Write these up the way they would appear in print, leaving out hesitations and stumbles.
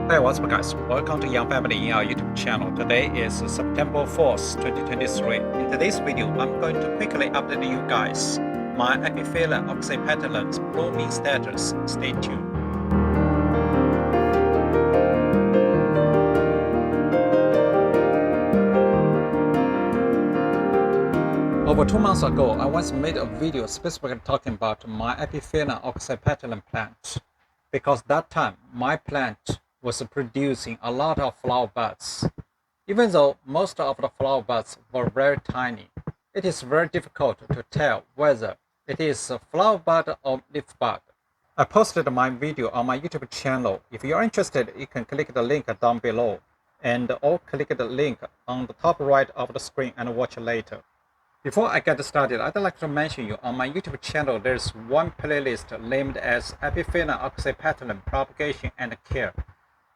Hey, what's up guys? Welcome to Young Family in our YouTube channel. Today is September 4th, 2023. In today's video, I'm going to quickly update you guys my Epiphyllum Oxpetallum's blooming status. Stay tuned. Over 2 months ago, I once made a video specifically talking about my Epiphyllum Oxpetallum plant, because that time my plant was producing a lot of flower buds. Even though most of the flower buds were very tiny, it is very difficult to tell whether it is a flower bud or leaf bud. I posted my video on my YouTube channel. If you are interested, you can click the link down below or click the link on the top right of the screen and watch later. Before I get started, I'd like to mention you on my YouTube channel there's one playlist named as Epiphyllum Oxpetallum Propagation and Care.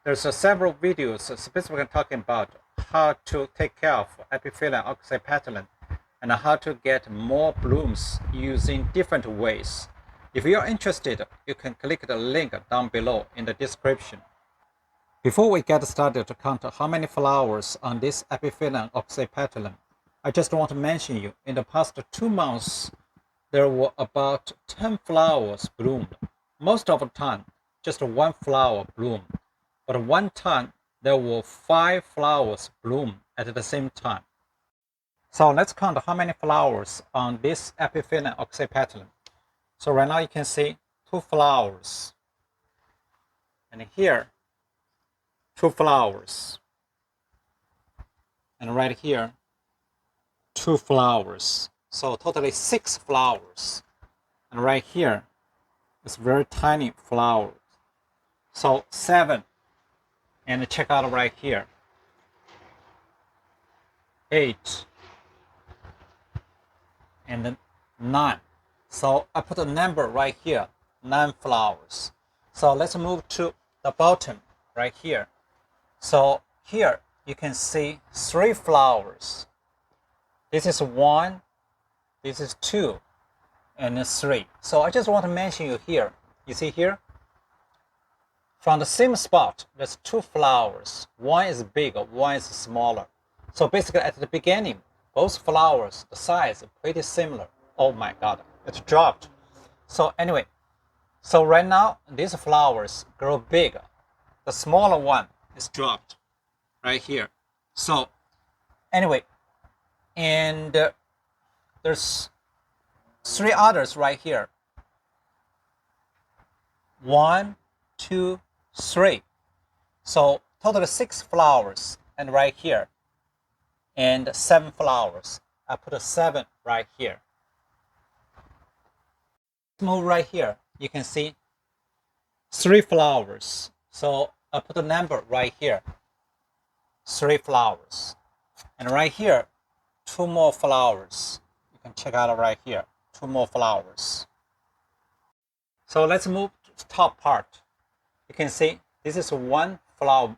There's several videos specifically talking about how to take care of Epiphyllum Oxpetallum and how to get more blooms using different ways. If you are interested, you can click the link down below in the description. Before we get started to count how many flowers on this Epiphyllum Oxpetallum, I just want to mention you, in the past 2 months, there were about 10 flowers bloomed. Most of the time, just one flower bloomed. But one time, there were 5 flowers bloom at the same time. So let's count how many flowers on this Epiphyllum Oxpetallum. So right now you can see 2 flowers. And here, 2 flowers. And right here, 2 flowers. So totally 6 flowers. And right here, it's very tiny flowers. So 7. And check out right here, 8 and then 9. So I put a number right here, 9 flowers. So let's move to the bottom right here. So here you can see 3 flowers. This is 1, this is 2, and 3. So I just want to mention you here. You see here? From the same spot, there's 2 flowers. One is bigger, one is smaller. So basically at the beginning, both flowers, the size is pretty similar. Oh my God, it dropped. So anyway, so right now, these flowers grow bigger. The smaller one is dropped right here. So anyway, and there's 3 others right here. 1, 2, 3. So total 6 flowers, and right here, and 7 flowers. I put a 7 right here. Move right here. You can see 3 flowers. So I put a number right here. 3 flowers, and right here, 2 more flowers. You can check out right here. 2 more flowers. So let's move to the top part. You can see this is 1 flower,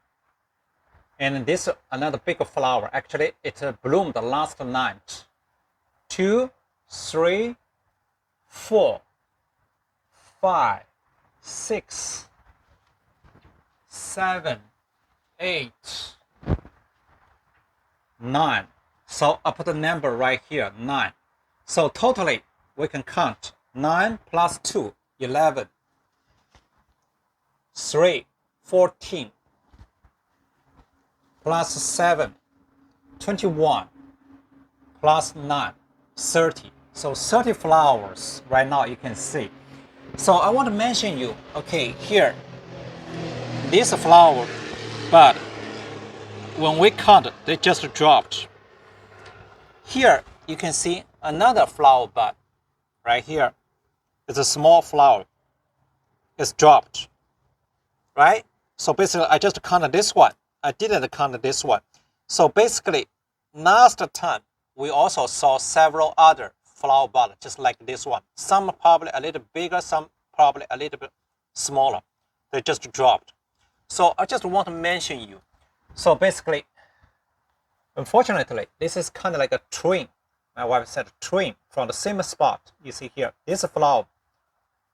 and this is another big flower. Actually, it bloomed last night. 2, 3, 4, 5, 6, 7, 8, 9. So I put a number right here, 9. So totally we can count 9 plus 2, 11. 3, 14, plus 7, 21, plus 9, 30. So 30 flowers right now you can see. So I want to mention you, okay, here, this flower bud, when we count, they just dropped. Here you can see another flower bud right here. It's a small flower. It's dropped. Right? So basically, I just counted this one. I didn't count this one. So basically, last time, we also saw several other flower buds, just like this one. Some probably a little bigger, some probably a little bit smaller. They just dropped. So I just want to mention you. So basically, unfortunately, this is kind of like a twin. My wife said twin from the same spot. You see here, this flower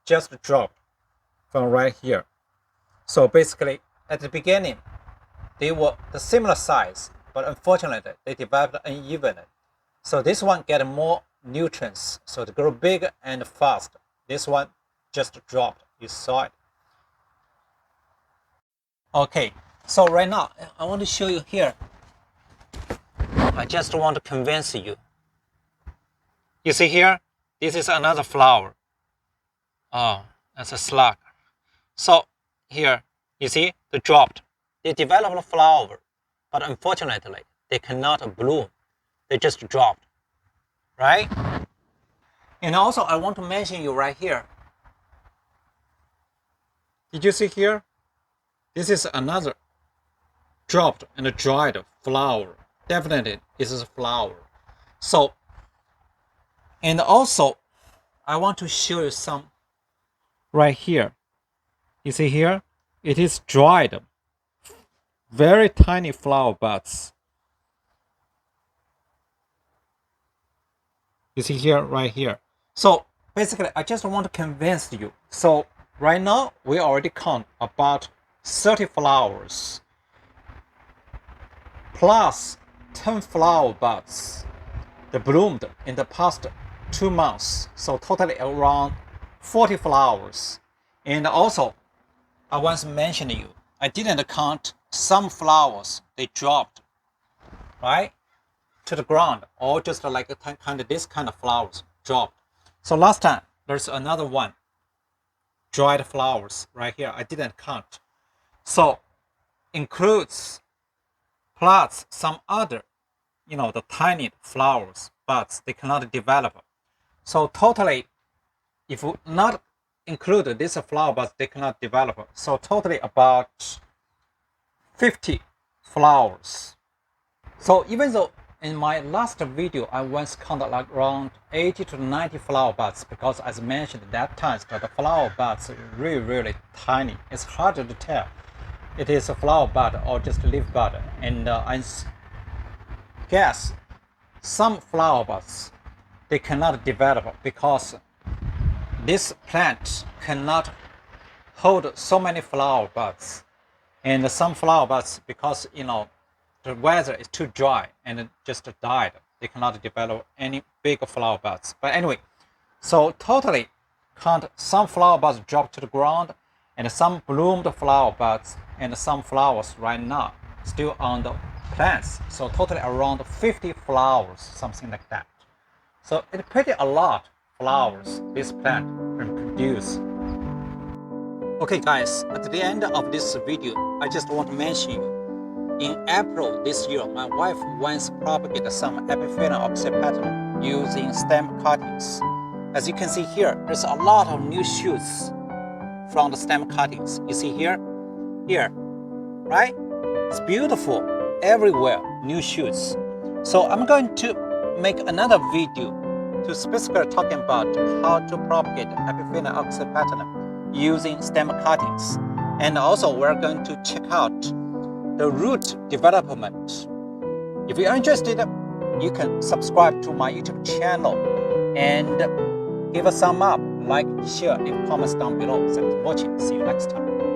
just dropped from right here. So basically, at the beginning, they were the similar size, but unfortunately, they developed unevenly. So this one get more nutrients, so they grow big and fast. This one just dropped. You saw it. Okay, so right now, I want to show you here. I just want to convince you. You see here, this is another flower. Oh, that's a slug. So here, you see, they dropped. They developed a flower, but unfortunately, they cannot bloom. They just dropped, right? And also, I want to mention you right here. Did you see here? This is another dropped and dried flower. Definitely, this is a flower. So, and also, I want to show you some right here. You see here? It is dried. Very tiny flower buds. You see here, right here. So basically, I just want to convince you. So right now, we already count about 30 flowers plus 10 flower buds that bloomed in the past 2 months. So totally around 40 flowers. And also, I once mentioned you, I didn't count some flowers they dropped, right, to the ground, or just like this kind of flowers dropped. So last time, there's another one, dried flowers right here. I didn't count. So includes plus some other, the tiny flowers, but they cannot develop. So totally, if we not include this flower, but they cannot develop. So totally about 50 flowers. So even though in my last video, I once counted like around 80 to 90 flower buds, because as mentioned that time, the flower buds are really tiny. It's hard to tell it is a flower bud or just a leaf bud. And I guess some flower buds, they cannot develop because this plant cannot hold so many flower buds. And some flower buds, because the weather is too dry and it just died, they cannot develop any big flower buds. But anyway, so totally count some flower buds drop to the ground and some bloomed flower buds and some flowers right now still on the plants. So totally around 50 flowers, something like that. So it's pretty a lot of flowers this plant can produce. Okay guys, at the end of this video, I just want to mention you. In April this year, my wife once propagated some Epiphyllum Oxpetallum using stem cuttings. As you can see here, there's a lot of new shoots from the stem cuttings. You see here, right? It's beautiful everywhere, new shoots. So I'm going to make another video to specifically talking about how to propagate Epiphyllum Oxpetallum using stem cuttings. And also we're going to check out the root development. If you're interested, you can subscribe to my YouTube channel and give a thumb up, like, share, leave comments down below. Thanks for watching. See you next time.